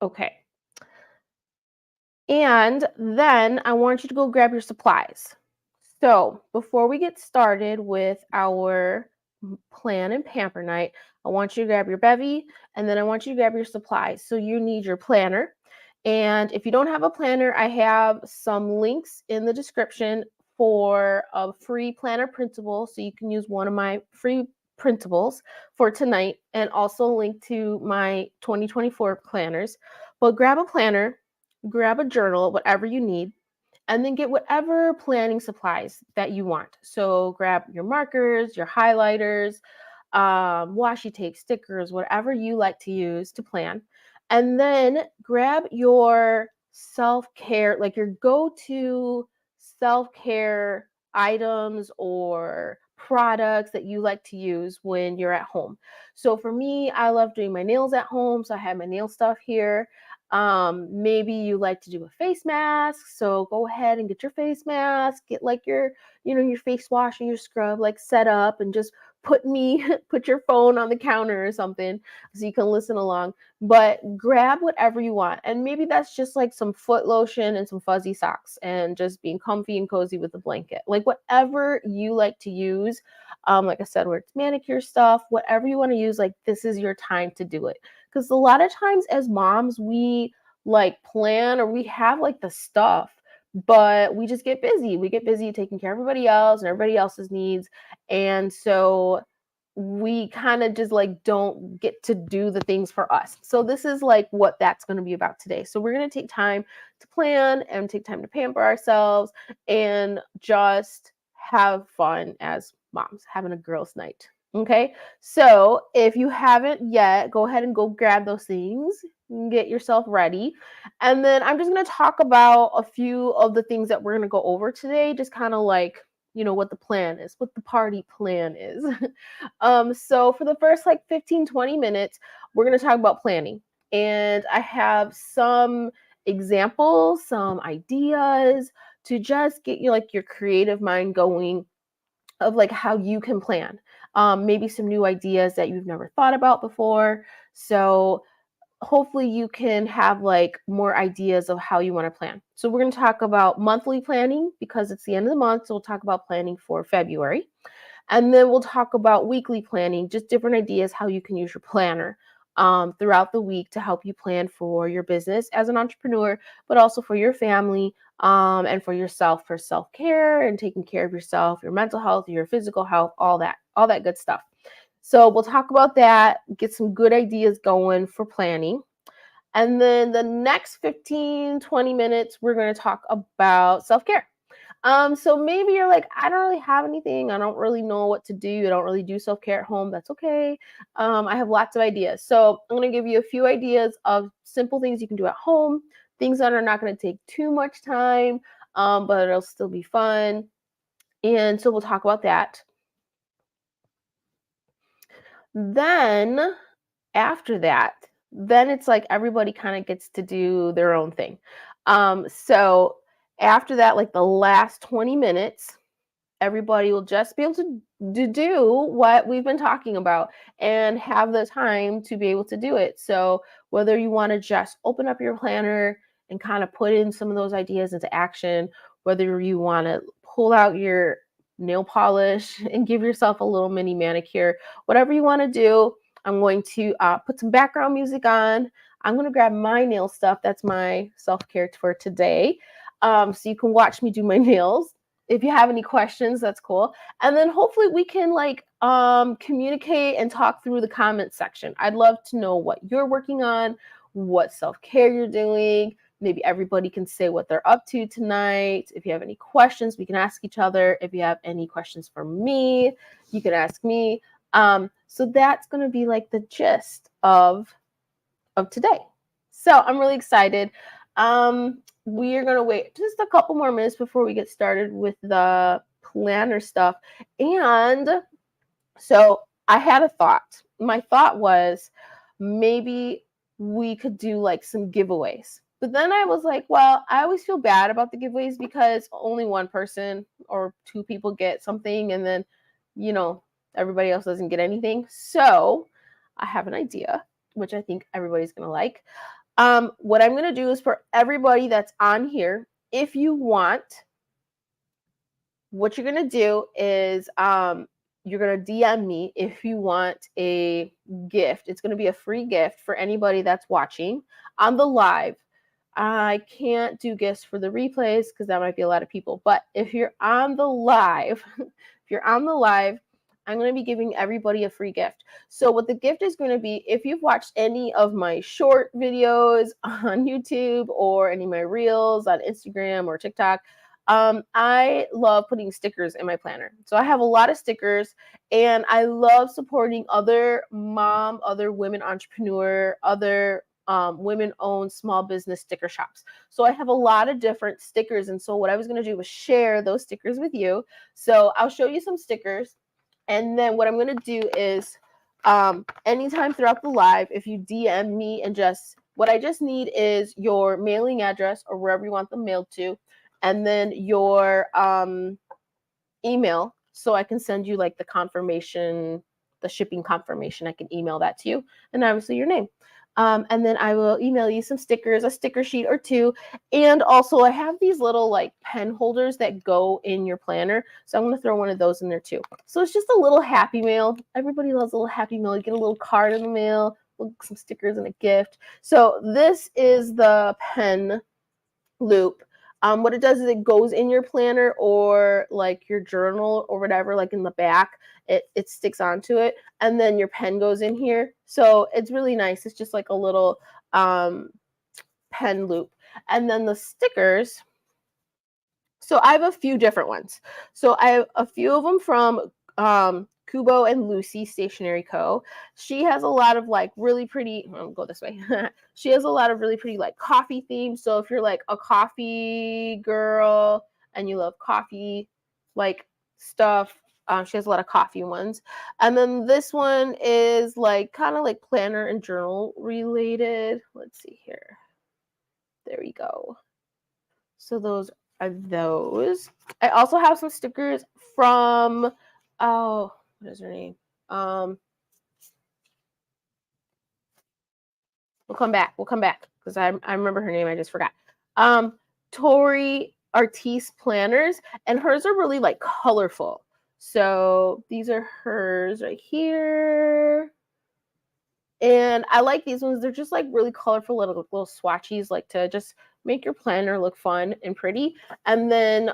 Okay. And then I want you to go grab your supplies. So, before we get started with our plan and pamper night, I want you to grab your bevy and then I want you to grab your supplies. So, you need your planner. And if you don't have a planner, I have some links in the description for a free planner printable. So, you can use one of my free printables for tonight and also link to my 2024 planners. But grab a planner, grab a journal, whatever you need, and then get whatever planning supplies that you want. So grab your markers, your highlighters, washi tape, stickers, whatever you like to use to plan. And then grab your self-care, like your go-to self-care items or products that you like to use when you're at home. So for me, I love doing my nails at home. So I have my nail stuff here. Maybe you like to do a face mask, so go ahead and get your face mask, get like your face wash and your scrub like set up, and just put your phone on the counter or something so you can listen along. But grab whatever you want, and maybe that's just like some foot lotion and some fuzzy socks and just being comfy and cozy with a blanket, like whatever you like to use. Like I said, where it's manicure stuff, whatever you want to use, like this is your time to do it. Because a lot of times as moms, we like plan or we have like the stuff, but we just get busy. We get busy taking care of everybody else and everybody else's needs. And so we kind of just like don't get to do the things for us. So this is like what that's going to be about today. So we're going to take time to plan and take time to pamper ourselves and just have fun as moms, having a girls' night. Okay, so if you haven't yet, go ahead and go grab those things, get yourself ready. And then I'm just going to talk about a few of the things that we're going to go over today, just kind of like, what the plan is, what the party plan is. So for the first like 15, 20 minutes, we're going to talk about planning. And I have some examples, some ideas to just get you like your creative mind going of like how you can plan. Maybe some new ideas that you've never thought about before. So hopefully you can have like more ideas of how you want to plan. So we're going to talk about monthly planning because it's the end of the month. So we'll talk about planning for February. And then we'll talk about weekly planning, just different ideas how you can use your planner throughout the week to help you plan for your business as an entrepreneur, but also for your family and for yourself, for self-care and taking care of yourself, your mental health, your physical health, all that good stuff. So we'll talk about that, get some good ideas going for planning. And then the next 15, 20 minutes, we're going to talk about self-care. So maybe you're like, I don't really have anything. I don't really know what to do. I don't really do self-care at home. That's okay. I have lots of ideas. So I'm going to give you a few ideas of simple things you can do at home, things that are not going to take too much time, but it'll still be fun. And so we'll talk about that. Then after that, then it's like everybody kind of gets to do their own thing. So after that, like the last 20 minutes, everybody will just be able to do what we've been talking about and have the time to be able to do it. So whether you want to just open up your planner and kind of put in some of those ideas into action, whether you want to pull out your nail polish and give yourself a little mini manicure, whatever you want to do, I'm going to put some background music on. I'm going to grab my nail stuff. That's my self-care for today. So you can watch me do my nails. If you have any questions, that's cool. And then hopefully we can like communicate and talk through the comment section. I'd love to know what you're working on, what self-care you're doing. Maybe everybody can say what they're up to tonight. If you have any questions, we can ask each other. If you have any questions for me, you can ask me. So that's going to be like the gist of today. So I'm really excited. We are going to wait just a couple more minutes before we get started with the planner stuff. And so I had a thought. My thought was maybe we could do like some giveaways. But then I was like, well, I always feel bad about the giveaways because only one person or two people get something and then, everybody else doesn't get anything. So I have an idea, which I think everybody's going to like. What I'm going to do is for everybody that's on here, if you want, what you're going to do is you're going to DM me if you want a gift. It's going to be a free gift for anybody that's watching on the live. I can't do gifts for the replays because that might be a lot of people. But if you're on the live, I'm going to be giving everybody a free gift. So what the gift is going to be, if you've watched any of my short videos on YouTube or any of my reels on Instagram or TikTok, I love putting stickers in my planner. So I have a lot of stickers, and I love supporting other women entrepreneur, other women-owned small business sticker shops. So I have a lot of different stickers, and so what I was going to do was share those stickers with you. So I'll show you some stickers, and then what I'm going to do is anytime throughout the live, if you DM me and what I just need is your mailing address or wherever you want them mailed to, and then your email, so I can send you like the confirmation, the shipping confirmation. I can email that to you, and obviously your name. And then I will email you some stickers, a sticker sheet or two. And also I have these little like pen holders that go in your planner. So I'm going to throw one of those in there too. So it's just a little happy mail. Everybody loves a little happy mail. You get a little card in the mail, some stickers and a gift. So this is the pen loop. What it does is it goes in your planner or like your journal or whatever, like in the back, it sticks onto it, and then your pen goes in here. So it's really nice. It's just like a little pen loop. And then the stickers, so I have a few different ones. So I have a few of them from Kubo and Lucy Stationery Co. She has a lot of like really pretty, I'll go this way. She has a lot of really pretty like coffee themes. So if you're like a coffee girl and you love coffee like stuff, she has a lot of coffee ones. And then this one is like kind of like planner and journal related. Let's see here. There we go. So those are those. I also have some stickers from, oh, what is her name? We'll come back because I remember her name. I just forgot. Tori Artis planners, and hers are really like colorful. So these are hers right here. And I like these ones. They're just like really colorful little swatches, like to just make your planner look fun and pretty. And then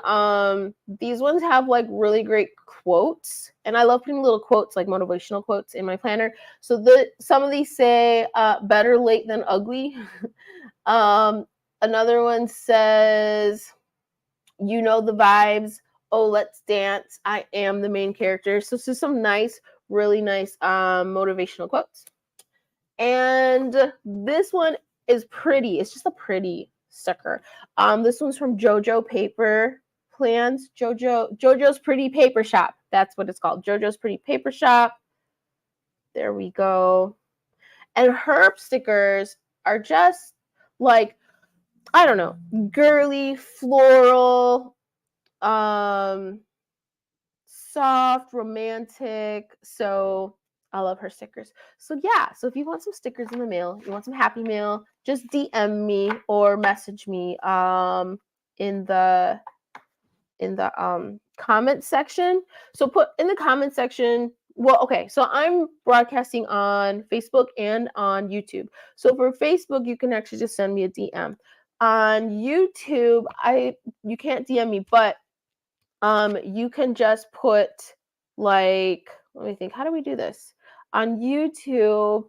these ones have like really great quotes. And I love putting little quotes, like motivational quotes in my planner. So some of these say better late than ugly. Another one says, you know the vibes. Oh, let's dance. I am the main character. So some nice, really nice motivational quotes. And this one is pretty. It's just a pretty sticker. This one's from JoJo Paper Plans. JoJo's Pretty Paper Shop. That's what it's called. JoJo's Pretty Paper Shop. There we go. And her stickers are just like, I don't know, girly, floral, soft, romantic. So I love her stickers. So yeah, so if you want some stickers in the mail, you want some happy mail, just DM me or message me in the comment section. So put in the comment section. Well, okay, so I'm broadcasting on Facebook and on YouTube. So for Facebook, you can actually just send me a DM. On YouTube, you can't DM me, but you can just put like, let me think, how do we do this? On YouTube,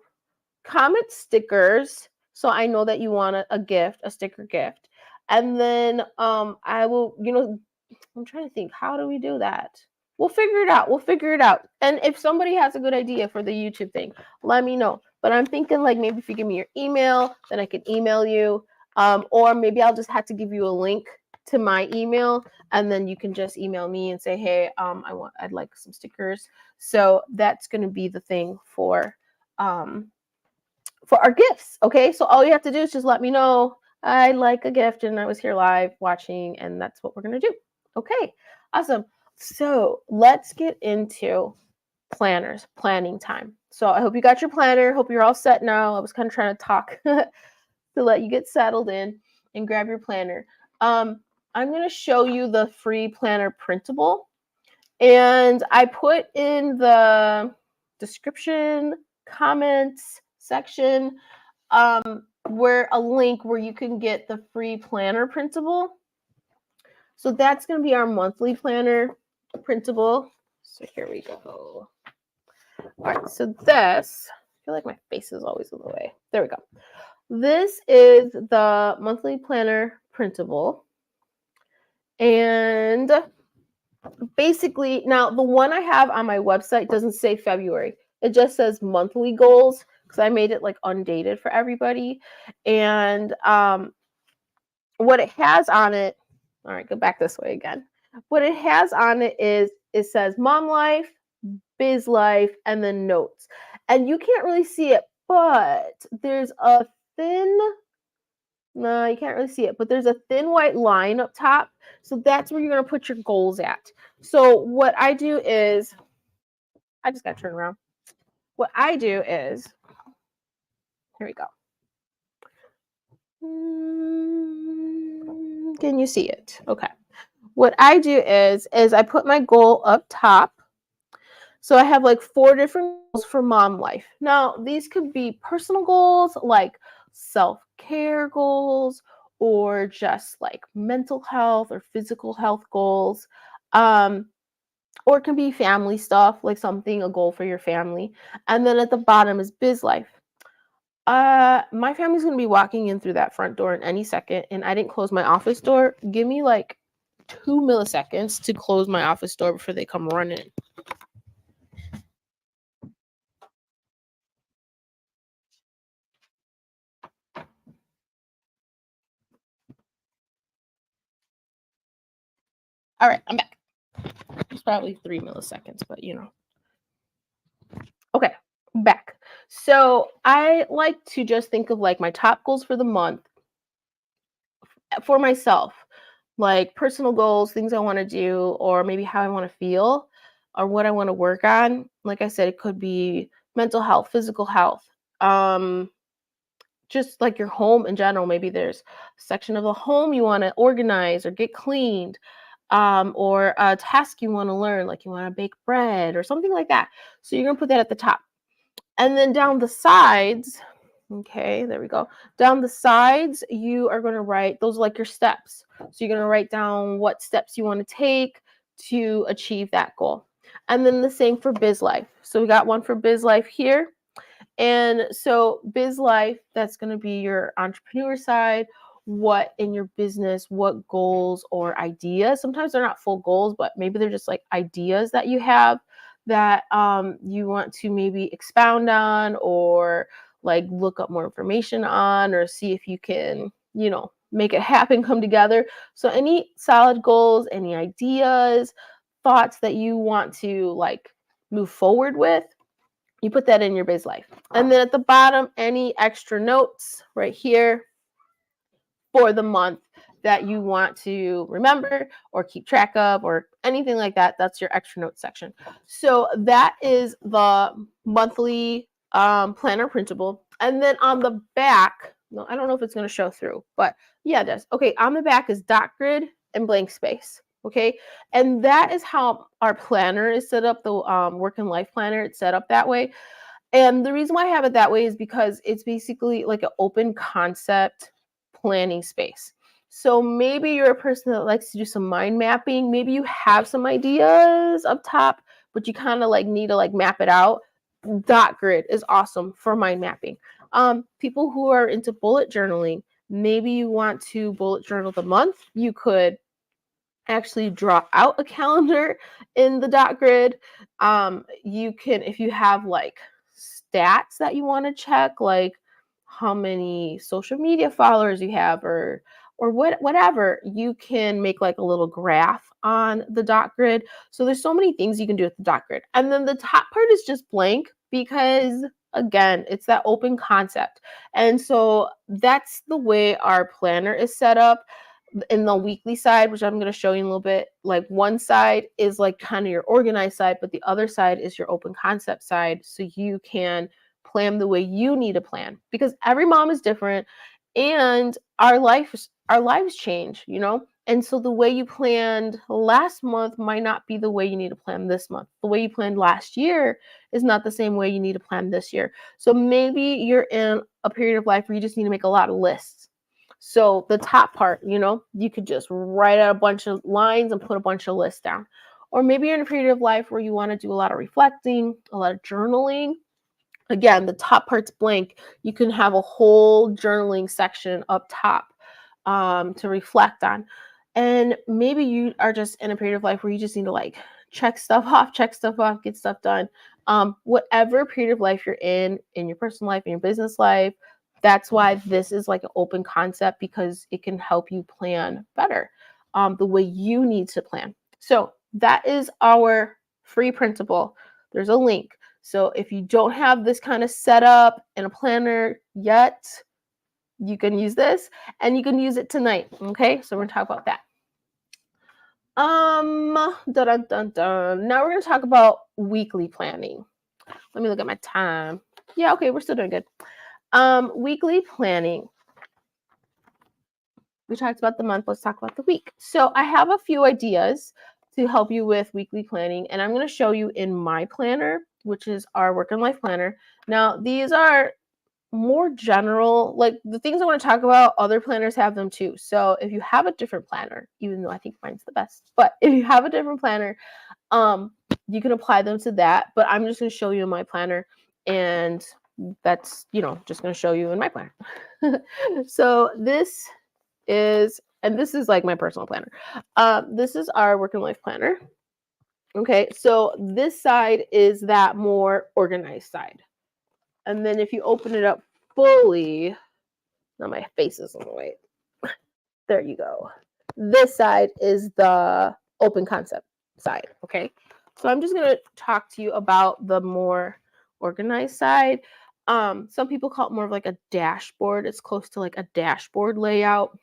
comment stickers, so I know that you want a gift, a sticker gift. And then I will, I'm trying to think, how do we do that? We'll figure it out. And if somebody has a good idea for the YouTube thing, let me know. But I'm thinking like maybe if you give me your email, then I can email you. Or maybe I'll just have to give you a link to my email, and then you can just email me and say, hey, I'd like some stickers. So that's going to be the thing for our gifts. Okay, so all you have to do is just let me know I like a gift and I was here live watching, and that's what we're going to do. Okay, awesome. So let's get into planning time. So I hope you got your planner. Hope you're all set now. I was kind of trying to talk to let you get settled in and grab your planner. I'm going to show you the free planner printable. And I put in the description, comments section, where a link where you can get the free planner printable. So that's going to be our monthly planner printable. So here we go. All right, so this, I feel like my face is always in the way. There we go. This is the monthly planner printable. And basically, now the one I have on my website doesn't say February. It just says monthly goals because I made it like undated for everybody. And what it has on it, all right, go back this way again. What it has on it is it says mom life, biz life, and then notes. And you can't really see it, but there's a thin, no, you can't really see it, but there's a thin white line up top. So that's where you're going to put your goals at. So what I do is, I just got to turn around. What I do is, here we go. Can you see it? Okay. What I do is I put my goal up top. So I have like 4 different goals for mom life. Now, these could be personal goals like self-care goals or just like mental health or physical health goals. Or it can be family stuff, like a goal for your family. And then at the bottom is biz life. My family's going to be walking in through that front door in any second, and I didn't close my office door. Give me like 2 milliseconds to close my office door before they come running in. All right, I'm back. It's probably 3 milliseconds, but you know. Okay, back. So I like to just think of like my top goals for the month for myself, like personal goals, things I want to do, or maybe how I want to feel, or what I want to work on. Like I said, it could be mental health, physical health, just like your home in general. Maybe there's a section of the home you want to organize or get cleaned, or a task you want to learn, like you want to bake bread or something like that. So you're going to put that at the top. And then down the sides, okay, there we go. Down the sides, you are going to write, those are like your steps. So you're going to write down what steps you want to take to achieve that goal. And then the same for biz life. So we got one for biz life here. And so biz life, that's going to be your entrepreneur side. What in your business, what goals or ideas. Sometimes they're not full goals, but maybe they're just like ideas that you have that you want to maybe expound on, or like look up more information on, or see if you can, you know, make it happen, come together. So any solid goals, any ideas, thoughts that you want to like move forward with, you put that in your biz life. And then at the bottom, any extra notes right here for the month that you want to remember or keep track of or anything like that. That's your extra notes section. So that is the monthly planner printable. And then on the back, no, I don't know if it's going to show through, but yeah, it does. Okay, on the back is dot grid and blank space. Okay, and that is how our planner is set up, the work and life planner. It's set up that way. And the reason why I have it that way is because it's basically like an open concept planning space. So maybe you're a person that likes to do some mind mapping. Maybe you have some ideas up top, but you kind of like need to like map it out. Dot grid is awesome for mind mapping. People who are into bullet journaling, maybe you want to bullet journal the month. You could actually draw out a calendar in the dot grid. You can, if you have like stats that you want to check, like how many social media followers you have, or whatever, you can make like a little graph on the dot grid. So there's so many things you can do with the dot grid. And then the top part is just blank because again, it's that open concept. And so that's the way our planner is set up. In the weekly side, which I'm going to show you in a little bit, like one side is like kind of your organized side, but the other side is your open concept side. So you can plan the way you need to plan, because every mom is different. And our lives change, you know? And so the way you planned last month might not be the way you need to plan this month. The way you planned last year is not the same way you need to plan this year. So maybe you're in a period of life where you just need to make a lot of lists. So the top part, you know, you could just write out a bunch of lines and put a bunch of lists down. Or maybe you're in a period of life where you want to do a lot of reflecting, a lot of journaling. Again, the top part's blank. You can have a whole journaling section up top to reflect on. And maybe you are just in a period of life where you just need to like check stuff off, get stuff done. Whatever period of life you're in your personal life, in your business life, that's why this is like an open concept, because it can help you plan better the way you need to plan. So that is our free printable. There's a link. So if you don't have this kind of setup in a planner yet, you can use this, and you can use it tonight. Okay, so we're gonna talk about that. Dun, dun, dun. Now we're gonna talk about weekly planning. Let me look at my time. Yeah, okay, we're still doing good. Weekly planning. We talked about the month. Let's talk about the week. So I have a few ideas to help you with weekly planning, and I'm going to show you in my planner, which is our work and life planner. Now, these are more general, like the things I want to talk about, other planners have them too. So if you have a different planner, even though I think mine's the best, but if you have a different planner, you can apply them to that. But I'm just going to show you in my planner, and that's, you know, just going to show you in my planner. So this is like my personal planner. This is our work and life planner. Okay, so this side is that more organized side. And then if you open it up fully, now my face is on the way. There you go. This side is the open concept side, okay? So I'm just gonna talk to you about the more organized side. Some people call it more of like a dashboard. It's close to like a dashboard layout.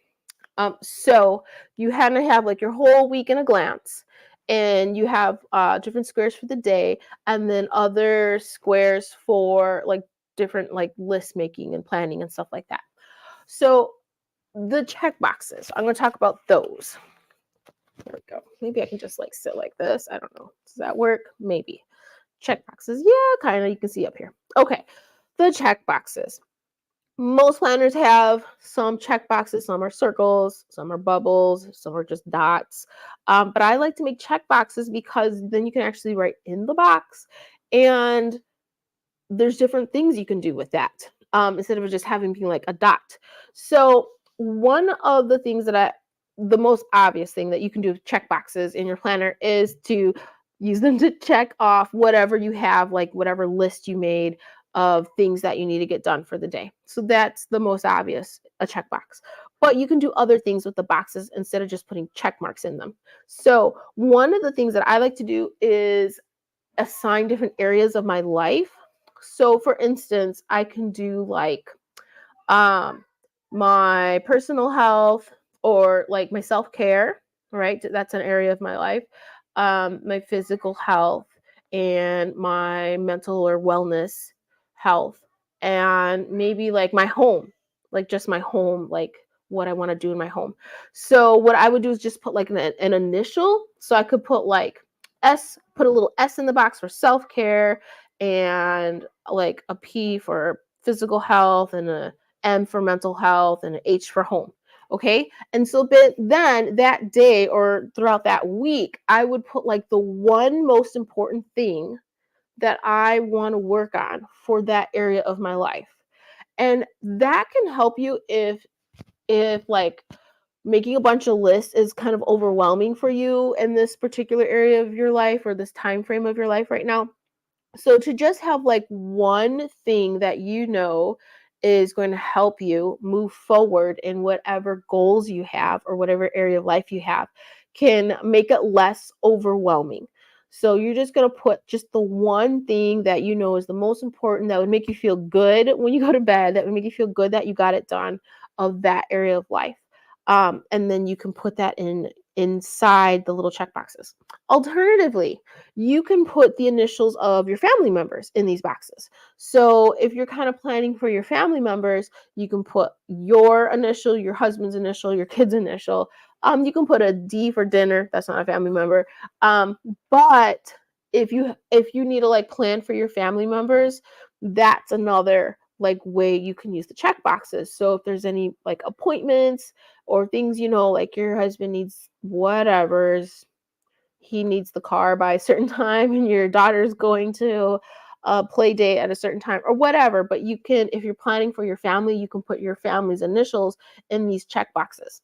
So you kind of have like your whole week in a glance, and you have different squares for the day, and then other squares for like different like list making and planning and stuff like that. So the check boxes, I'm going to talk about those. There we go. Maybe I can just like sit like this. I don't know. Does that work? Maybe. Check boxes. Yeah, kind of. You can see up here. Okay. The check boxes. Most planners have some check boxes. Some are circles, some are bubbles, some are just dots. But I like to make check boxes because then you can actually write in the box, and there's different things you can do with that instead of just having being like a dot. So one of the things the most obvious thing that you can do with check boxes in your planner is to use them to check off whatever you have, like whatever list you made of things that you need to get done for the day. So that's the most obvious, a checkbox. But you can do other things with the boxes instead of just putting check marks in them. So one of the things that I like to do is assign different areas of my life. So for instance, I can do like my personal health, or like my self-care, right? That's an area of my life. My physical health, and my mental or wellness health, and maybe like my home, like just my home, like what I want to do in my home. So what I would do is just put like an initial. So I could put like put a little S in the box for self-care, and like a P for physical health, and a M for mental health, and an H for home. Okay. And so then that day or throughout that week, I would put like the one most important thing that I want to work on for that area of my life. And that can help you if like making a bunch of lists is kind of overwhelming for you in this particular area of your life or this time frame of your life right now. So to just have like one thing that you know is going to help you move forward in whatever goals you have or whatever area of life you have can make it less overwhelming. So you're just going to put just the one thing that you know is the most important, that would make you feel good when you go to bed, that would make you feel good that you got it done, of that area of life. And then you can put that in inside the little check boxes. Alternatively, you can put the initials of your family members in these boxes. So if you're kind of planning for your family members, you can put your initial, your husband's initial, your kid's initial. You can put a D for dinner. That's not a family member. But if you need to like plan for your family members, that's another like way you can use the check boxes. So if there's any like appointments or things, like your husband needs whatever's, he needs the car by a certain time and your daughter's going to a play date at a certain time or whatever. But you can, if you're planning for your family, you can put your family's initials in these check boxes.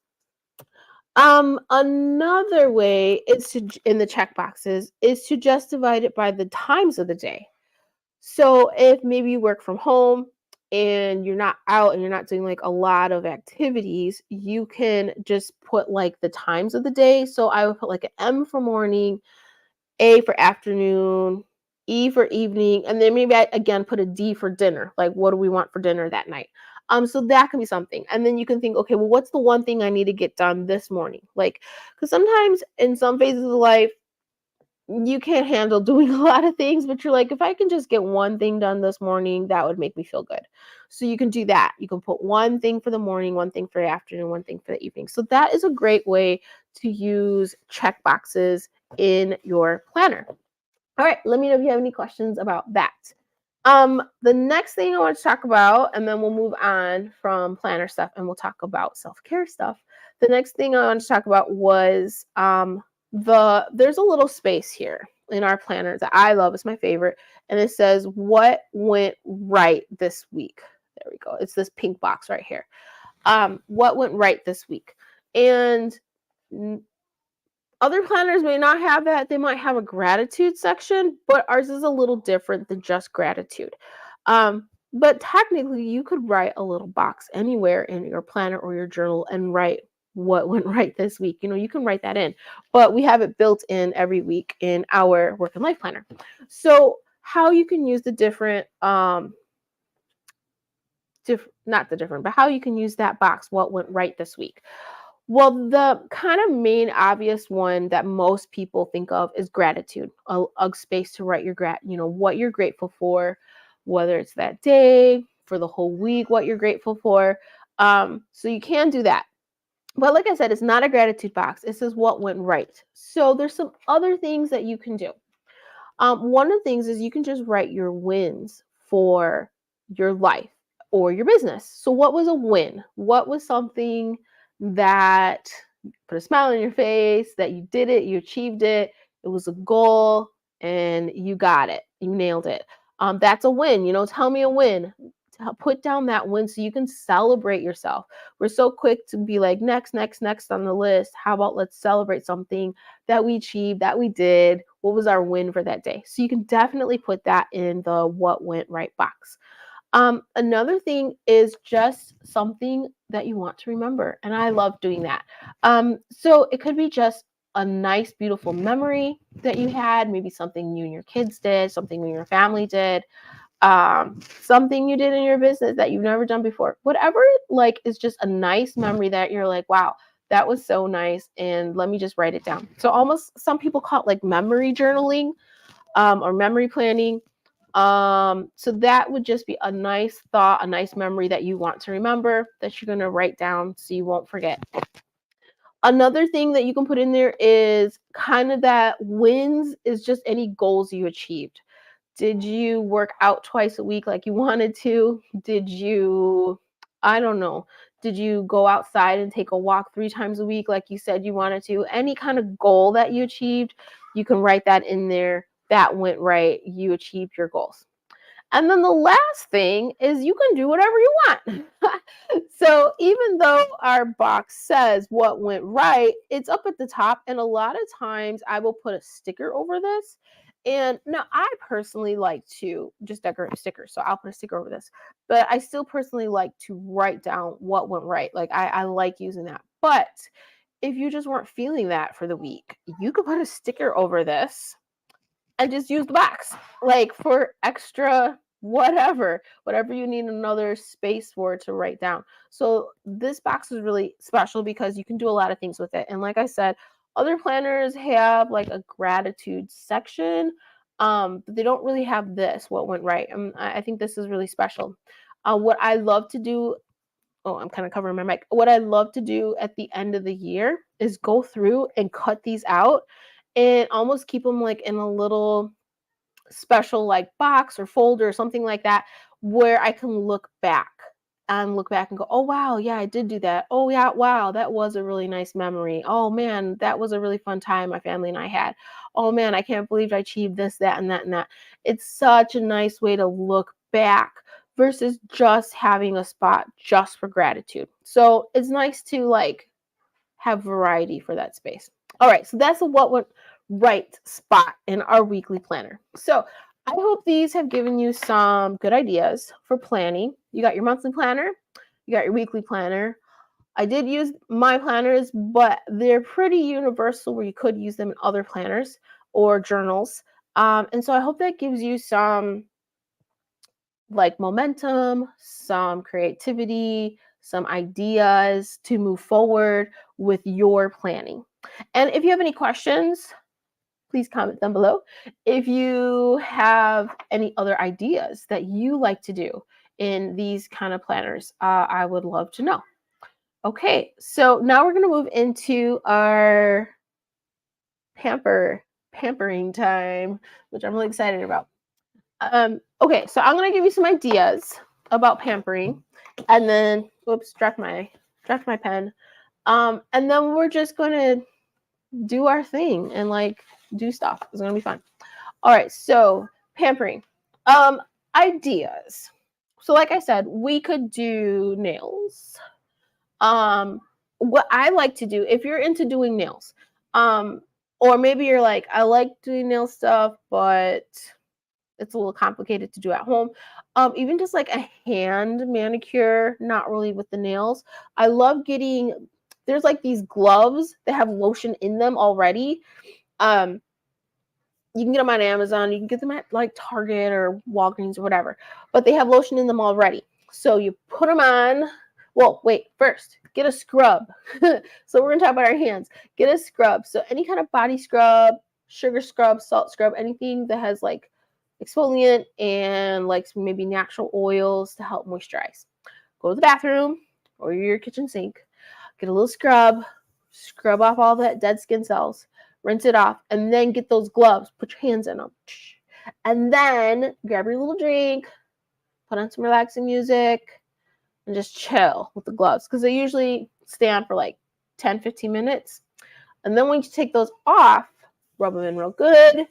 Another way is in the check boxes is to just divide it by the times of the day. So if maybe you work from home and you're not out and you're not doing like a lot of activities, you can just put like the times of the day. So I would put like an M for morning, A for afternoon, E for evening, and then maybe I again put a D for dinner. Like what do we want for dinner that night? So that can be something. And then you can think, okay, well, what's the one thing I need to get done this morning? Like, because sometimes in some phases of life, you can't handle doing a lot of things, but you're like, if I can just get one thing done this morning, that would make me feel good. So you can do that. You can put one thing for the morning, one thing for the afternoon, one thing for the evening. So that is a great way to use check boxes in your planner. All right, let me know if you have any questions about that. The next thing I want to talk about, and then we'll move on from planner stuff and we'll talk about self-care stuff. The next thing I want to talk about was there's a little space here in our planner that I love. It's my favorite. And it says, what went right this week? There we go. It's this pink box right here. What went right this week? And other planners may not have that. They might have a gratitude section, but ours is a little different than just gratitude. But technically, you could write a little box anywhere in your planner or your journal and write what went right this week. You can write that in, but we have it built in every week in our work and life planner. So how you can use the different, but how you can use that box, what went right this week. Well, the kind of main obvious one that most people think of is gratitude, a space to write your what you're grateful for, whether it's that day, for the whole week, what you're grateful for. So you can do that. But like I said, it's not a gratitude box. It says what went right. So there's some other things that you can do. One of the things is you can just write your wins for your life or your business. So what was a win? What was something that put a smile on your face, that you did it, you achieved it, it was a goal, and you got it, you nailed it. That's a win. Tell me a win. Put down that win so you can celebrate yourself. We're so quick to be like, next on the list. How about let's celebrate something that we achieved, that we did. What was our win for that day? So you can definitely put that in the what went right box. Another thing is just something that you want to remember. And I love doing that. So it could be just a nice, beautiful memory that you had, maybe something you and your kids did, something you and your family did, something you did in your business that you've never done before. Whatever like is just a nice memory that you're like, wow, that was so nice. And let me just write it down. So almost some people call it like memory journaling, or memory planning. So that would just be a nice thought, a nice memory that you want to remember that you're going to write down so you won't forget. Another thing that you can put in there is kind of that wins is just any goals you achieved. Did you work out twice a week like you wanted to? Did you, I don't know, did you go outside and take a walk 3 times a week like you said you wanted to? Any kind of goal that you achieved, you can write that in there. That went right. You achieved your goals. And then the last thing is you can do whatever you want. So even though our box says what went right, it's up at the top. And a lot of times I will put a sticker over this. And now I personally like to just decorate stickers. So I'll put a sticker over this. But I still personally like to write down what went right. Like I like using that. But if you just weren't feeling that for the week, you could put a sticker over this and just use the box like for extra whatever you need another space for to write down. So this box is really special because you can do a lot of things with it. And like I said, Other planners have like a gratitude section, but they don't really have this, what went right. I think this is really special. What I love to do, oh, I'm kind of covering my mic. What I love to do at the end of the year is go through and cut these out and almost keep them like in a little special like box or folder or something like that, where I can look back and go, oh wow, yeah, I did do that. Oh yeah, wow, that was a really nice memory. Oh man, that was a really fun time my family and I had. Oh man, I can't believe I achieved this, that, and that, and that. It's such a nice way to look back versus just having a spot just for gratitude. So it's nice to like have variety for that space. All right, so that's a what went right spot in our weekly planner. So I hope these have given you some good ideas for planning. You got your monthly planner, you got your weekly planner. I did use my planners, but they're pretty universal where you could use them in other planners or journals. And so I hope that gives you some like momentum, some creativity, some ideas to move forward with your planning. And if you have any questions, please comment them below. If you have any other ideas that you like to do in these kind of planners, I would love to know. Okay, so now we're going to move into our pampering time, which I'm really excited about. Okay, so I'm going to give you some ideas about pampering, and then, whoops, dropped my pen. And then we're just going to do our thing and like do stuff. It's going to be fun. All right, so pampering. Ideas. So like I said, we could do nails. What I like to do, if you're into doing nails, or maybe you're like, I like doing nail stuff, but it's a little complicated to do at home. Even just like a hand manicure, not really with the nails. I love getting, there's like these gloves that have lotion in them already. You can get them on Amazon. You can get them at like Target or Walgreens or whatever, but they have lotion in them already. So you put them on. Well, wait, first, get a scrub. So we're going to talk about our hands. Get a scrub. So any kind of body scrub, sugar scrub, salt scrub, anything that has like exfoliant and like maybe natural oils to help moisturize. Go to the bathroom or your kitchen sink. Get a little scrub off all that dead skin cells, rinse it off, and then get those gloves. Put your hands in them. And then grab your little drink, put on some relaxing music, and just chill with the gloves because they usually stay on for like 10-15 minutes. And then when you take those off, rub them in real good.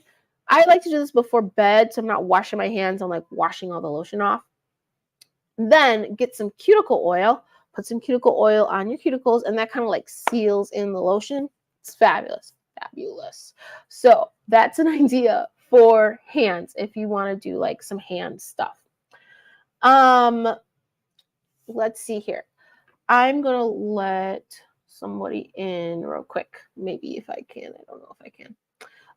I like to do this before bed so I'm not washing my hands. I'm like washing all the lotion off. Then get some cuticle oil. Put some cuticle oil on your cuticles, and that kind of like seals in the lotion. It's fabulous. Fabulous. So that's an idea for hands if you want to do like some hand stuff. Let's see here. I'm going to let somebody in real quick. Maybe if I can. I don't know if I can.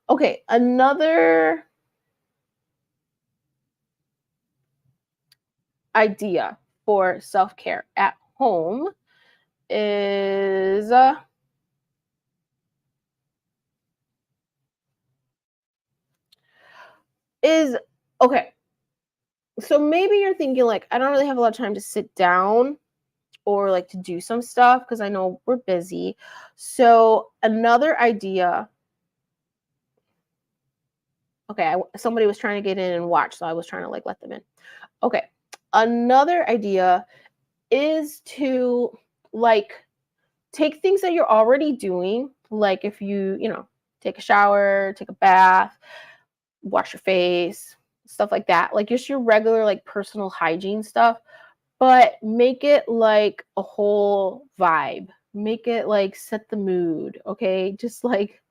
Okay, another idea for self-care at home is okay. So maybe you're thinking like, I don't really have a lot of time to sit down or like to do some stuff because I know we're busy. So another idea. Okay, somebody was trying to get in and watch, so I was trying to like let them in. Okay, another idea is to like take things that you're already doing, like if you take a shower, take a bath, wash your face, stuff like that, like just your regular like personal hygiene stuff, but make it like a whole vibe. Make it like set the mood, okay? Just like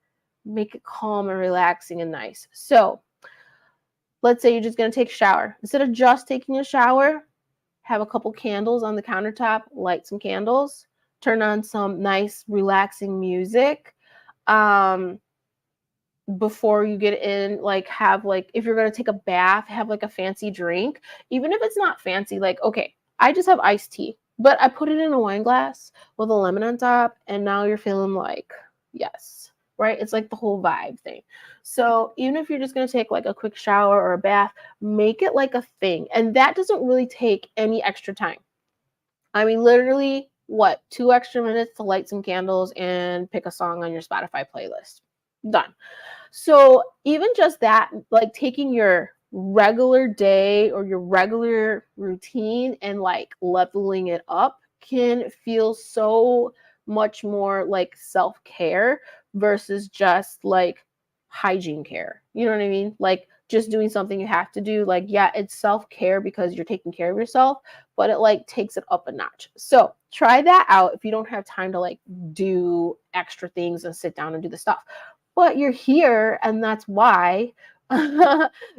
make it calm and relaxing and nice. So let's say you're just going to take a shower. Instead of just taking a shower, have a couple candles on the countertop, light some candles, turn on some nice relaxing music. Before you get in, like have like, if you're going to take a bath, have like a fancy drink, even if it's not fancy, like, okay, I just have iced tea, but I put it in a wine glass with a lemon on top, and now you're feeling like, yes, right? It's like the whole vibe thing. So even if you're just going to take like a quick shower or a bath, make it like a thing. And that doesn't really take any extra time. I mean, literally, what, 2 extra minutes to light some candles and pick a song on your Spotify playlist. Done. So even just that, like taking your regular day or your regular routine and like leveling it up can feel so much more like self-care versus just like hygiene care. You know what I mean? Like just doing something you have to do. Like, yeah, it's self-care because you're taking care of yourself, but it like takes it up a notch. So try that out if you don't have time to like do extra things and sit down and do the stuff. But you're here, and that's why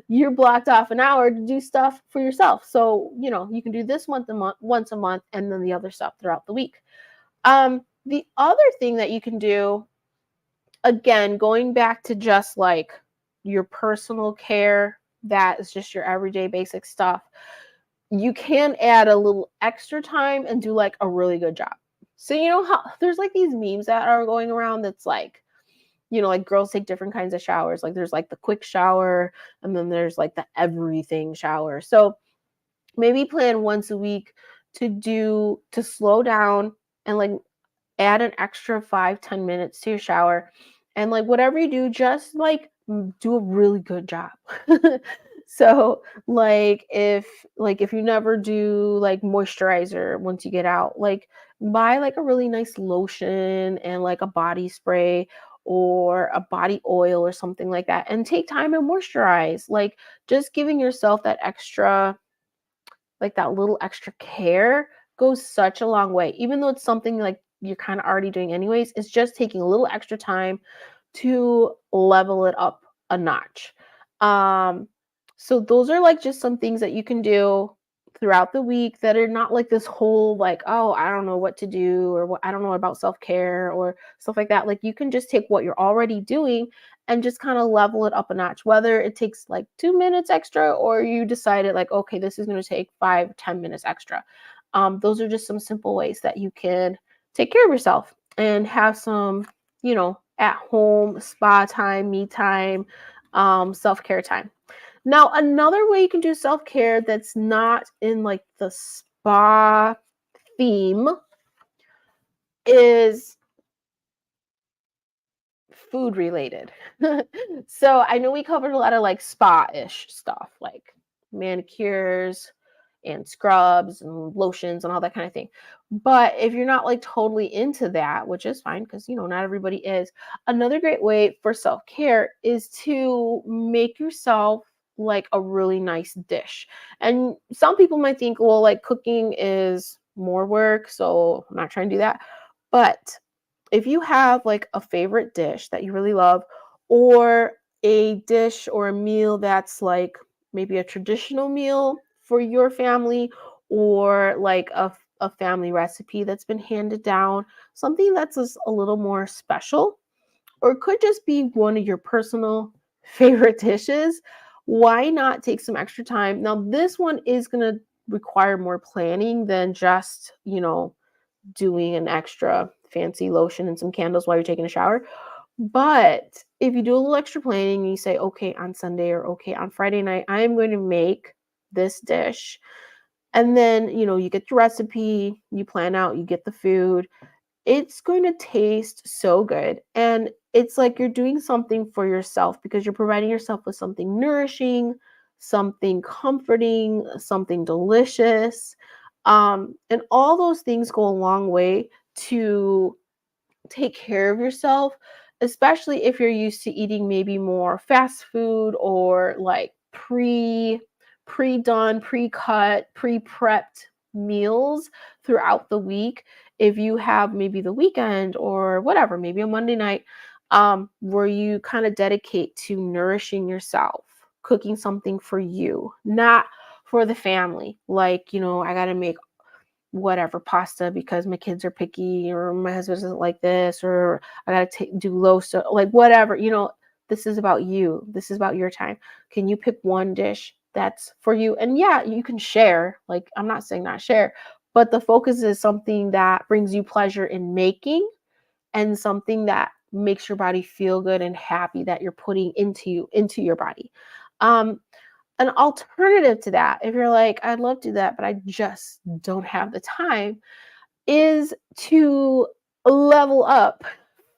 you're blocked off an hour to do stuff for yourself. So, you know, you can do this once a month, and then the other stuff throughout the week. The other thing that you can do, again, going back to just like your personal care, that is just your everyday basic stuff. You can add a little extra time and do like a really good job. So, you know how there's like these memes that are going around that's like, you know, like girls take different kinds of showers. Like there's like the quick shower and then there's like the everything shower. So maybe plan once a week to slow down and like add an extra 5-10 minutes to your shower. And like whatever you do, just like do a really good job. So like if you never do like moisturizer once you get out, like buy like a really nice lotion and like a body spray or a body oil or something like that and take time and moisturize. Like just giving yourself that extra, like that little extra care goes such a long way. Even though it's something like you're kind of already doing anyways, it's just taking a little extra time to level it up a notch. Um, so those are like just some things that you can do throughout the week that are not like this whole like, oh, I don't know what to do or what I don't know about self-care or stuff like that. Like you can just take what you're already doing and just kind of level it up a notch, whether it takes like 2 minutes extra or you decided like, okay, this is going to take 5-10 minutes extra. Those are just some simple ways that you can take care of yourself and have some, you know, at home spa time, me time, self-care time. Now, another way you can do self-care that's not in like the spa theme is food related. So I know we covered a lot of like spa-ish stuff, like manicures and scrubs and lotions and all that kind of thing. But if you're not like totally into that, which is fine because you know not everybody is, another great way for self-care is to make yourself like a really nice dish. And some people might think, well, like cooking is more work, so I'm not trying to do that. But if you have like a favorite dish that you really love, or a dish or a meal that's like maybe a traditional meal for your family, or like a family recipe that's been handed down, something that's a little more special, or could just be one of your personal favorite dishes, why not take some extra time? Now, this one is going to require more planning than just, you know, doing an extra fancy lotion and some candles while you're taking a shower. But if you do a little extra planning and you say, okay, on Sunday or okay, on Friday night, I am going to make this dish. And then, you know, you get the recipe, you plan out, you get the food. It's going to taste so good. And it's like you're doing something for yourself because you're providing yourself with something nourishing, something comforting, something delicious. And all those things go a long way to take care of yourself, especially if you're used to eating maybe more fast food or like pre-done, pre-cut, pre-prepped meals throughout the week. If you have maybe the weekend or whatever, maybe a Monday night, where you kind of dedicate to nourishing yourself, cooking something for you, not for the family. Like, you know, I got to make whatever pasta because my kids are picky or my husband doesn't like this or I gotta do low so like whatever, you know, this is about you. This is about your time. Can you pick one dish that's for you? And yeah, you can share. Like I'm not saying not share, but the focus is something that brings you pleasure in making and something that makes your body feel good and happy that you're putting into your body. Um, an alternative to that, if you're like, I'd love to do that, but I just don't have the time, is to level up,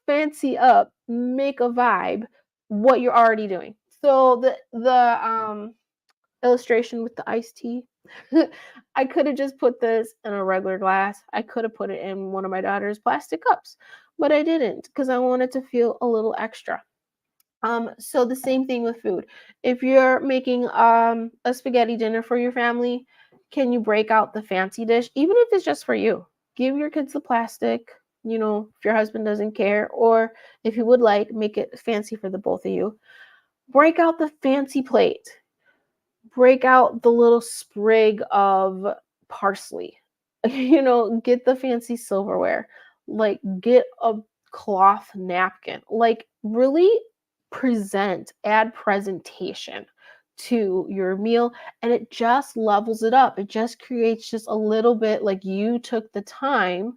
fancy up, make a vibe what you're already doing. So the illustration with the iced tea, I could have just put this in a regular glass. I could have put it in one of my daughter's plastic cups, but I didn't because I wanted to feel a little extra. So the same thing with food. If you're making a spaghetti dinner for your family, can you break out the fancy dish, even if it's just for you? Give your kids the plastic, if your husband doesn't care, or if you would like, make it fancy for the both of you. Break out the fancy plate. Break out the little sprig of parsley. Get the fancy silverware. Like, get a cloth napkin. Like, really add presentation to your meal, and it just levels it up. It just creates just a little bit like you took the time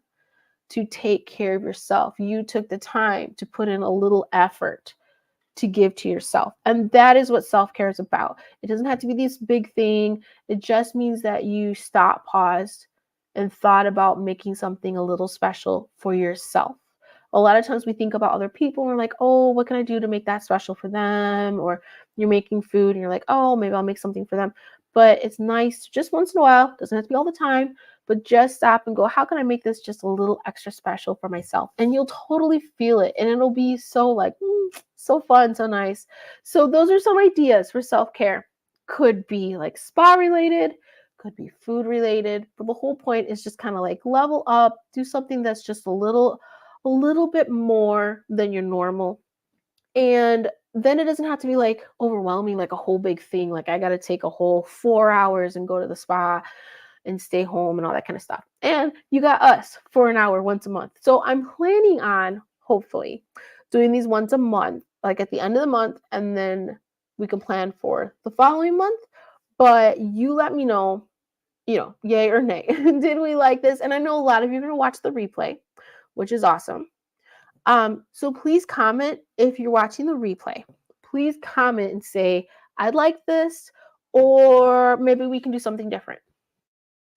to take care of yourself. You took the time to put in a little effort to give to yourself. And that is what self-care is about. It doesn't have to be this big thing. It just means that you stop, paused, and thought about making something a little special for yourself. A lot of times we think about other people and we're like, oh, what can I do to make that special for them? Or you're making food and you're like, oh, maybe I'll make something for them. But it's nice just once in a while, doesn't have to be all the time, but just stop and go, how can I make this just a little extra special for myself? And you'll totally feel it. And it'll be so like, so fun, so nice. So those are some ideas for self-care. Could be like spa related, could be food related, but the whole point is just kind of like level up, do something that's just a little bit more than your normal. And then it doesn't have to be like overwhelming, like a whole big thing. Like I got to take a whole 4 hours and go to the spa and stay home and all that kind of stuff. And you got us for an hour once a month. So I'm planning on hopefully doing these once a month, like at the end of the month, and then we can plan for the following month. But you let me know, yay or nay. Did we like this? And I know a lot of you are going to watch the replay, which is awesome. So please comment if you're watching the replay. Please comment and say, I'd like this, or maybe we can do something different.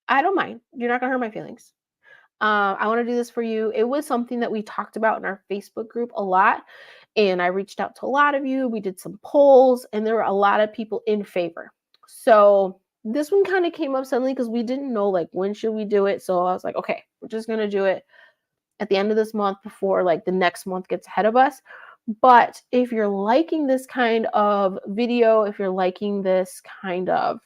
I don't mind. You're not going to hurt my feelings. I want to do this for you. It was something that we talked about in our Facebook group a lot, and I reached out to a lot of you. We did some polls, and there were a lot of people in favor. So this one kind of came up suddenly because we didn't know like when should we do it. So I was like, okay, we're just going to do it at the end of this month before like the next month gets ahead of us. But if you're liking this kind of video, if you're liking this kind of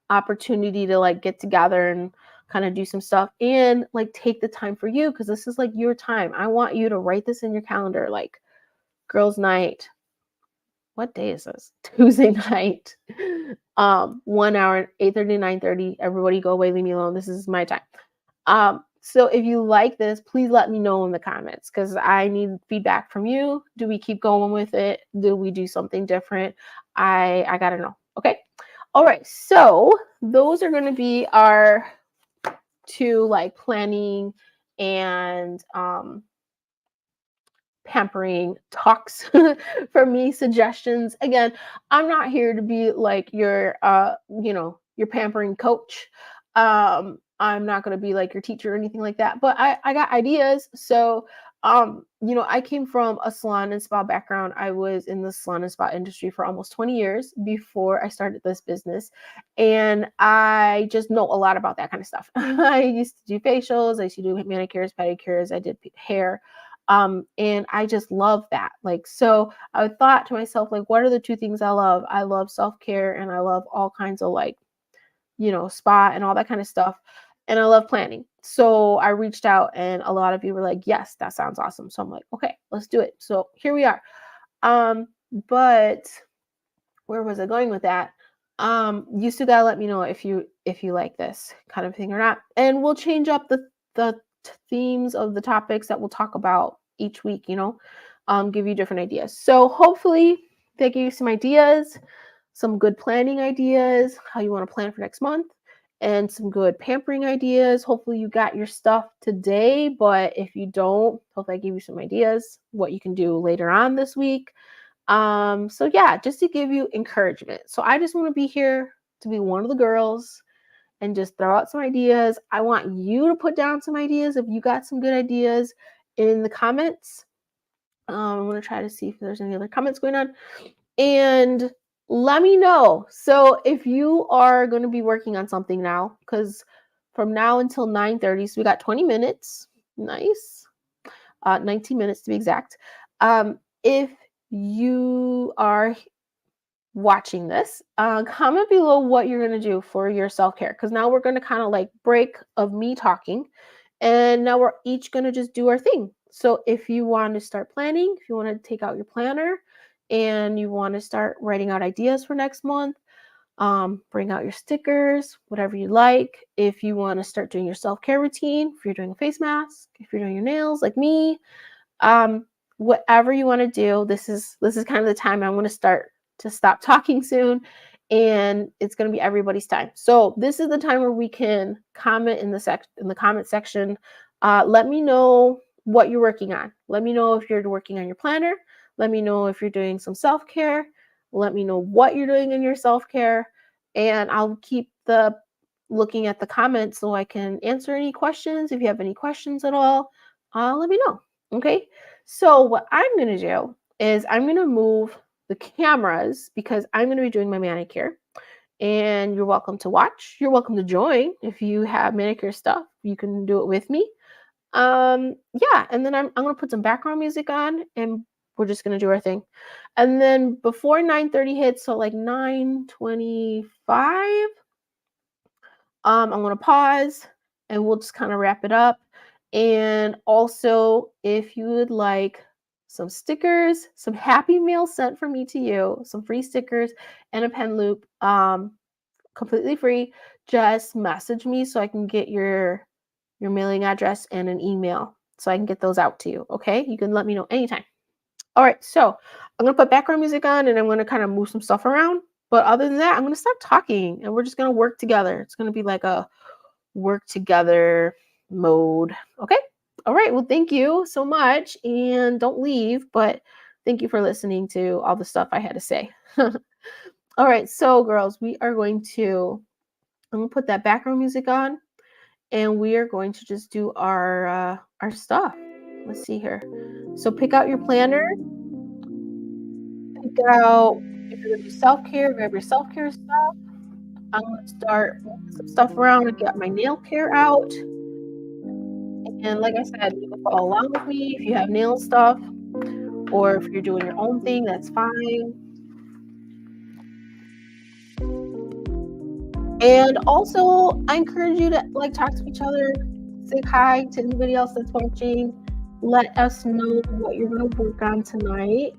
opportunity to like get together and kind of do some stuff and like take the time for you, because this is like your time. I want you to write this in your calendar, like girls' night. What day is this? Tuesday night. 1 hour, 8:30 to 9:30. Everybody go away, leave me alone. This is my time. So if you like this, please let me know in the comments because I need feedback from you. Do we keep going with it? Do we do something different? I gotta know. Okay. All right. So those are going to be our two like planning and pampering talks for me, suggestions. Again, I'm not here to be like your your pampering coach. I'm not going to be like your teacher or anything like that, but I got ideas. So I came from a salon and spa background. I was in the salon and spa industry for almost 20 years before I started this business, and I just know a lot about that kind of stuff. I used to do facials, I used to do manicures, pedicures, I did hair. And I just love that. Like, so I thought to myself, like, what are the two things I love? I love self-care and I love all kinds of like, spa and all that kind of stuff. And I love planning. So I reached out and a lot of you were like, yes, that sounds awesome. So I'm like, okay, let's do it. So here we are. But where was I going with that? You still gotta let me know if you like this kind of thing or not. And we'll change up the themes of the topics that we'll talk about each week, give you different ideas. So hopefully they give you some ideas, some good planning ideas, how you want to plan for next month. and some good pampering ideas. Hopefully you got your stuff today, but if you don't, hopefully I give you some ideas what you can do later on this week. So yeah, just to give you encouragement. So I just want to be here to be one of the girls and just throw out some ideas. I want you to put down some ideas if you got some good ideas in the comments. I'm going to try to see if there's any other comments going on. And let me know. So if you are going to be working on something now, because from now until 9:30, so we got 20 minutes. Nice. 19 minutes to be exact. If you are watching this, comment below what you're going to do for your self-care, because now we're going to kind of like break of me talking, and now we're each going to just do our thing. So if you want to start planning, if you want to take out your planner and you want to start writing out ideas for next month, bring out your stickers, whatever you like. If you want to start doing your self-care routine, if you're doing a face mask, if you're doing your nails like me, whatever you want to do, this is kind of the time I'm going to start to stop talking soon, and it's going to be everybody's time. So this is the time where we can comment in the comment section. Let me know what you're working on. Let me know if you're working on your planner. Let me know if you're doing some self-care. Let me know what you're doing in your self-care, and I'll keep looking at the comments so I can answer any questions. If you have any questions at all, let me know. Okay, so what I'm going to do is I'm going to move the cameras because I'm going to be doing my manicure, and you're welcome to watch. You're welcome to join. If you have manicure stuff, you can do it with me. Yeah, and then I'm going to put some background music on, and we're just going to do our thing. And then before 9:30 hits, so like 9:25, I'm going to pause and we'll just kind of wrap it up. And also, if you would like some stickers, some happy mail sent from me to you, some free stickers and a pen loop, completely free, just message me so I can get your mailing address and an email so I can get those out to you. Okay, you can let me know anytime. All right, so I'm gonna put background music on and I'm gonna kind of move some stuff around. But other than that, I'm gonna stop talking and we're just gonna work together. It's gonna be like a work together mode. Okay. All right. Well, thank you so much. And don't leave, but thank you for listening to all the stuff I had to say. All right. So, girls, I'm going to put that background music on and we are going to just do our stuff. Let's see here. So, pick out your planner. Pick out, if you're going to do self care, grab your self care stuff. I'm going to start moving some stuff around and get my nail care out. And like I said, you can follow along with me if you have nail stuff, or if you're doing your own thing, that's fine. And also, I encourage you to like talk to each other, say hi to anybody else that's watching. Let us know what you're going to work on tonight.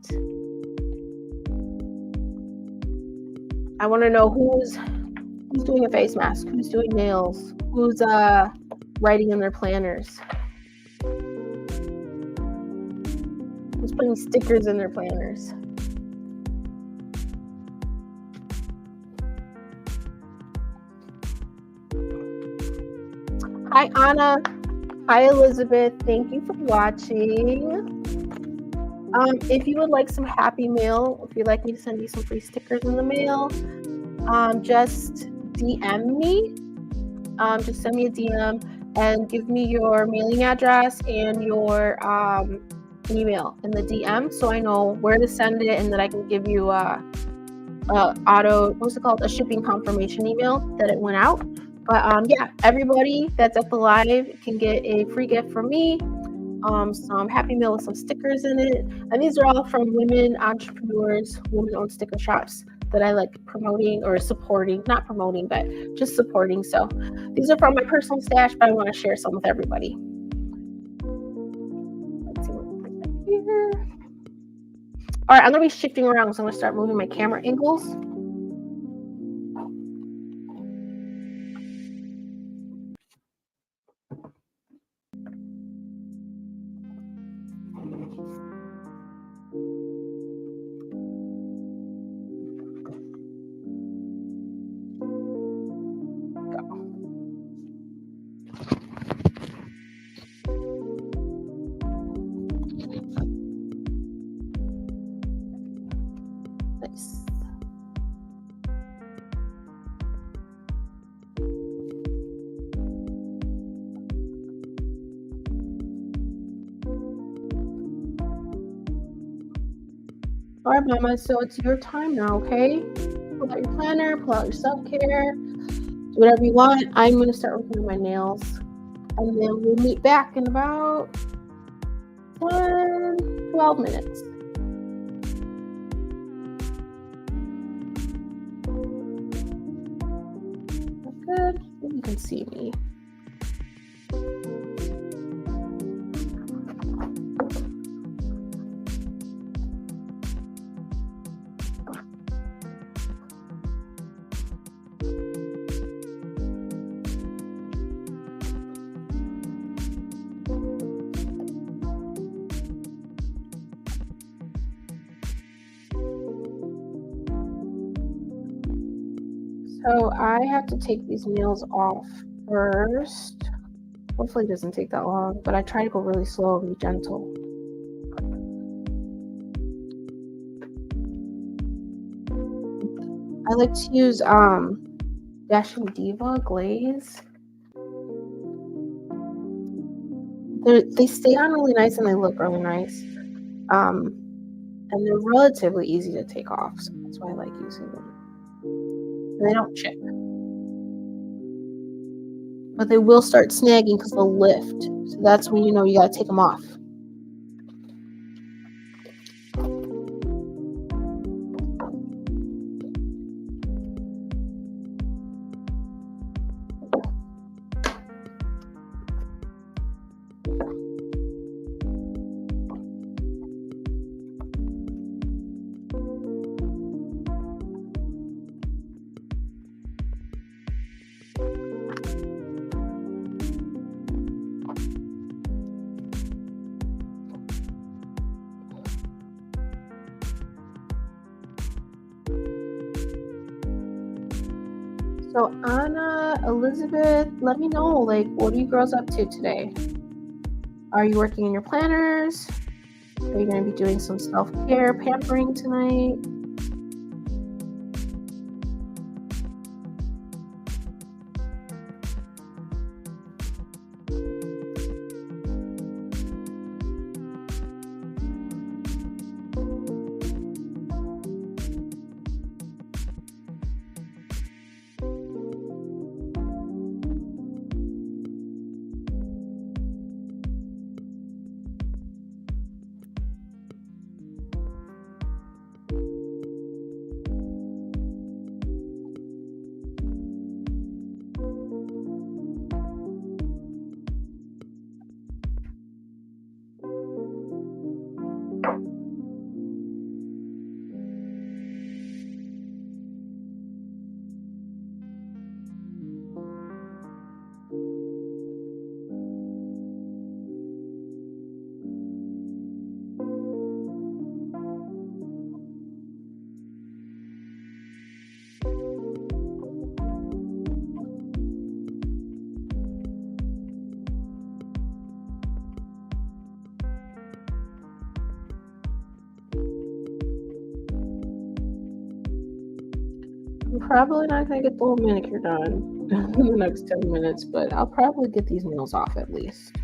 I want to know who's doing a face mask, who's doing nails, who's writing in their planners, who's putting stickers in their planners. Hi, Anna. Hi, Elizabeth. Thank you for watching. If you would like some happy mail, if you'd like me to send you some free stickers in the mail, just DM me. Just send me a DM and give me your mailing address and your email in the DM so I know where to send it and that I can give you a shipping confirmation email that it went out. But yeah, everybody that's at the live can get a free gift from me. Some happy mail with some stickers in it. And these are all from women entrepreneurs, women-owned sticker shops that I like promoting or supporting, not promoting, but just supporting. So these are from my personal stash, but I want to share some with everybody. Let's see what here. All right, I'm going to be shifting around, so I'm going to start moving my camera angles. All right, Mama, so it's your time now, okay? Pull out your planner, pull out your self-care, do whatever you want. I'm going to start working on my nails, and then we'll meet back in about 10, 12 minutes. Good. You can see me. So I have to take these nails off first. Hopefully it doesn't take that long, but I try to go really slow and be gentle. I like to use Dashing Diva glaze. They stay on really nice and they look really nice. And they're relatively easy to take off, so that's why I like using them. And they don't chip. But they will start snagging because they'll lift. So that's when you know you gotta take them off. So Anna, Elizabeth, let me know, like, what are you girls up to today? Are you working in your planners? Are you going to be doing some self-care, pampering tonight? I'm probably not going to get the whole manicure done in the next 10 minutes, but I'll probably get these nails off at least.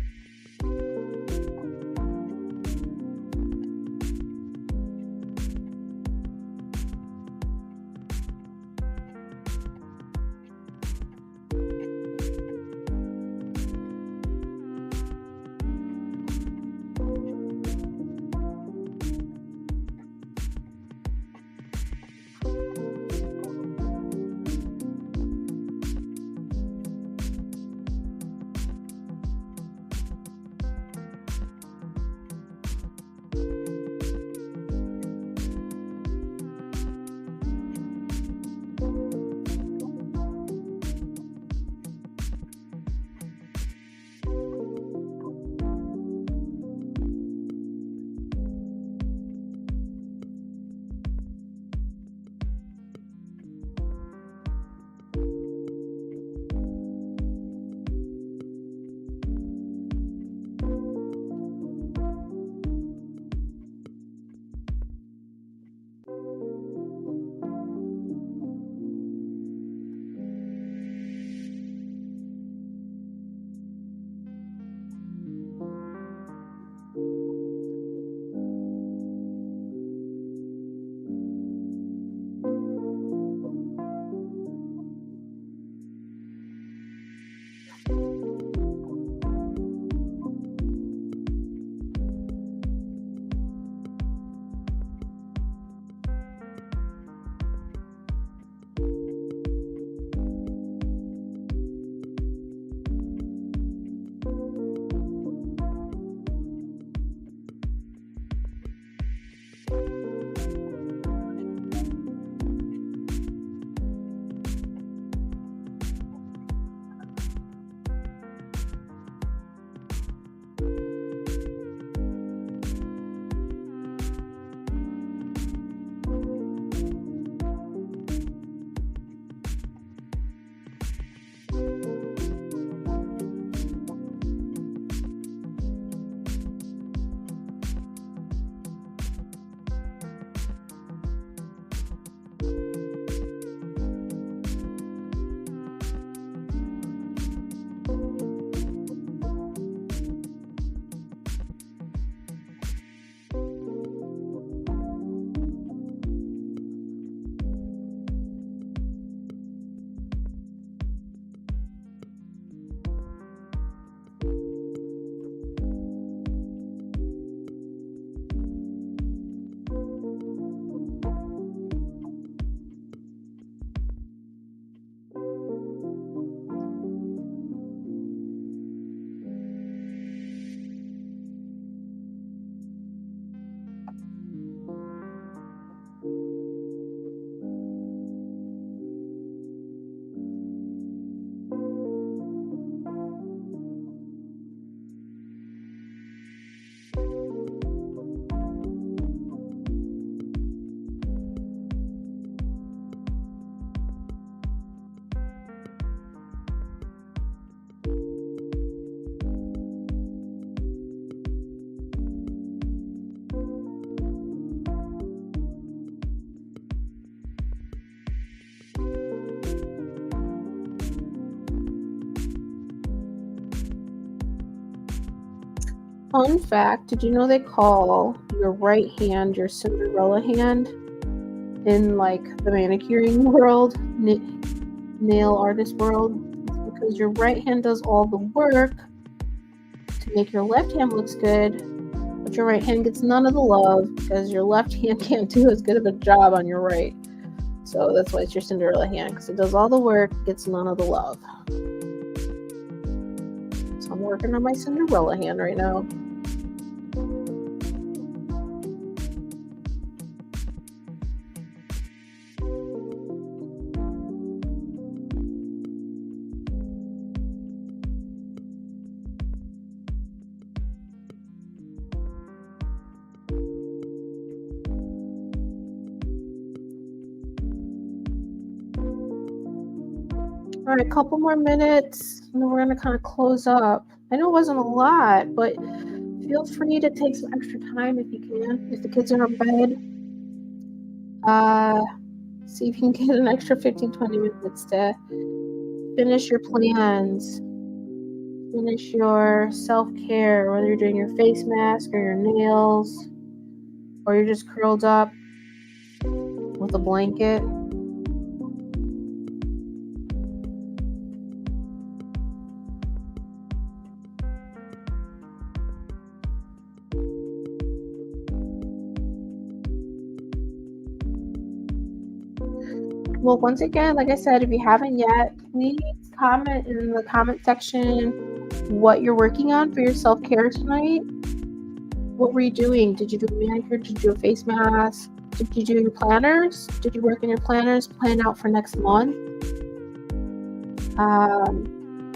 Fun fact, did you know they call your right hand your Cinderella hand in like the manicuring world, nail artist world? Because your right hand does all the work to make your left hand looks good, but your right hand gets none of the love because your left hand can't do as good of a job on your right. So that's why it's your Cinderella hand, because it does all the work, gets none of the love. So I'm working on my Cinderella hand right now. All right, a couple more minutes, and then we're gonna kind of close up. I know it wasn't a lot, but feel free to take some extra time if you can. If the kids are in bed, see if you can get an extra 15-20 minutes to finish your plans, finish your self-care, whether you're doing your face mask or your nails, or you're just curled up with a blanket. Well, once again, like I said, if you haven't yet, please comment in the comment section what you're working on for your self-care tonight. What were you doing? Did you do a manicure? Did you do a face mask? Did you do your planners? Did you work in your planners? Plan out for next month?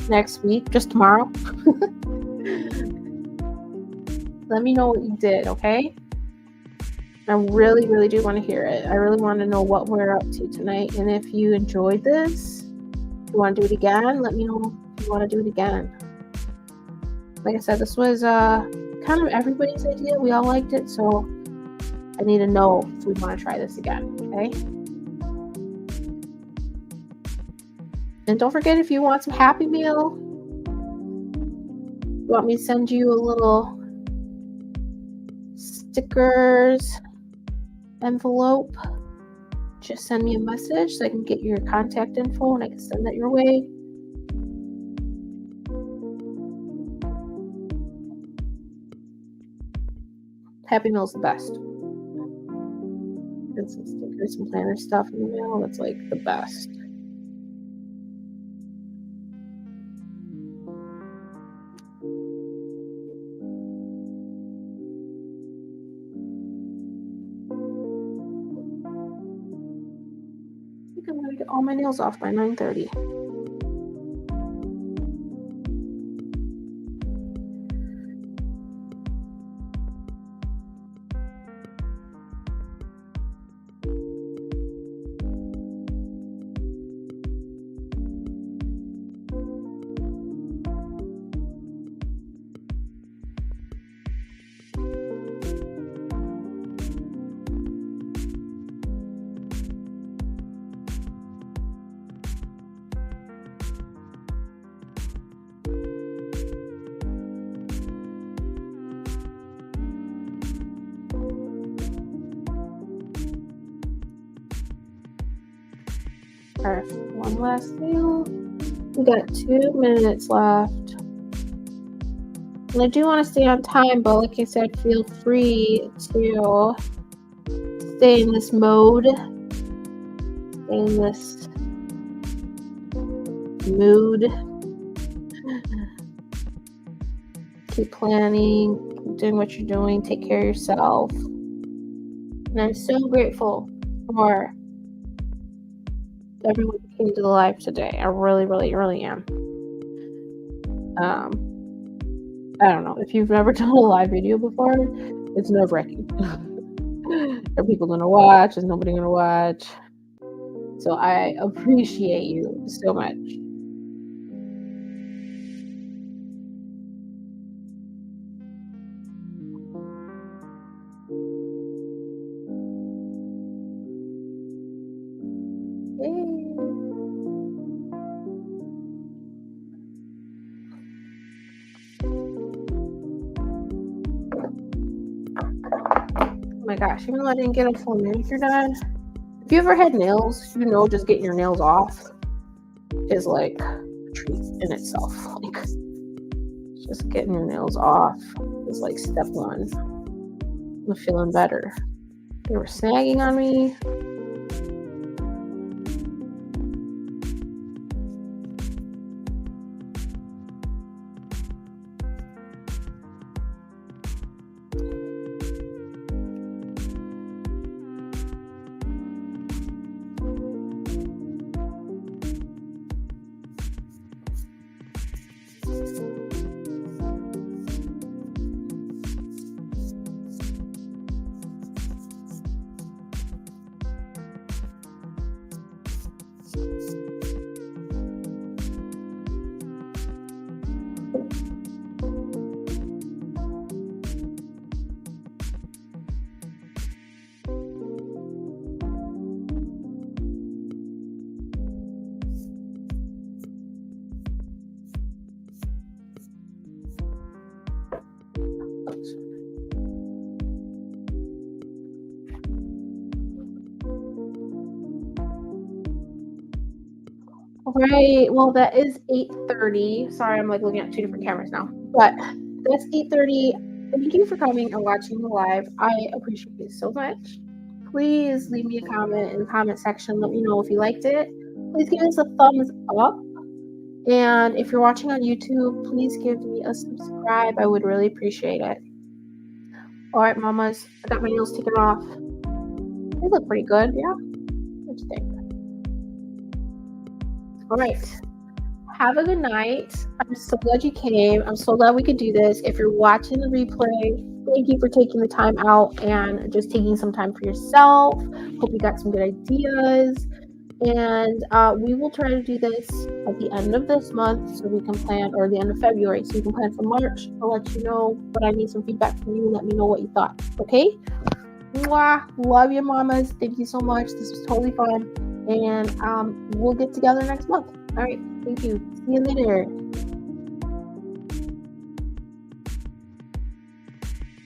Next week? Just tomorrow? Let me know what you did, okay? I really, really do want to hear it. I really want to know what we're up to tonight. And if you enjoyed this, if you want to do it again, let me know if you want to do it again. Like I said, this was kind of everybody's idea. We all liked it, so I need to know if we want to try this again, okay? And don't forget, if you want some Happy Meal, you want me to send you a little stickers envelope, just send me a message so I can get your contact info and I can send that your way. Happy Meal's the best. Get some stickers, some planner stuff in the mail. That's like the best. I'm gonna get all my nails off by 9:30. Perfect. One last nail. We got 2 minutes left. And I do want to stay on time, but like I said, feel free to stay in this mode, stay in this mood. Keep planning, keep doing what you're doing, take care of yourself. And I'm so grateful for everyone who came to the live today. I really, really, really am. I don't know. If you've never done a live video before, it's nerve-wracking. Are people going to watch? Is nobody going to watch? So I appreciate you so much. my gosh, even though I didn't get a full manicure done, if you ever had nails, you know just getting your nails off is like a treat in itself. Like, just getting your nails off is like step one of feeling better. They were snagging on me. Right. Well, that is 8:30. Sorry, I'm like looking at two different cameras now. But that's 8:30. Thank you for coming and watching the live. I appreciate it so much. Please leave me a comment in the comment section. Let me know if you liked it. Please give us a thumbs up. And if you're watching on YouTube, please give me a subscribe. I would really appreciate it. All right, mamas. I got my nails taken off. They look pretty good, yeah? What do you think? All right. Have a good night. I'm so glad you came. I'm so glad we could do this. If you're watching the replay, thank you for taking the time out and just taking some time for yourself. Hope you got some good ideas. And we will try to do this at the end of this month so we can plan, or the end of February, so we can plan for March. I'll let you know, but I need some feedback from you. Let me know what you thought. Okay? Mwah. Love you, mamas. Thank you so much. This was totally fun. And we'll get together next month. All right. Thank you. See you later.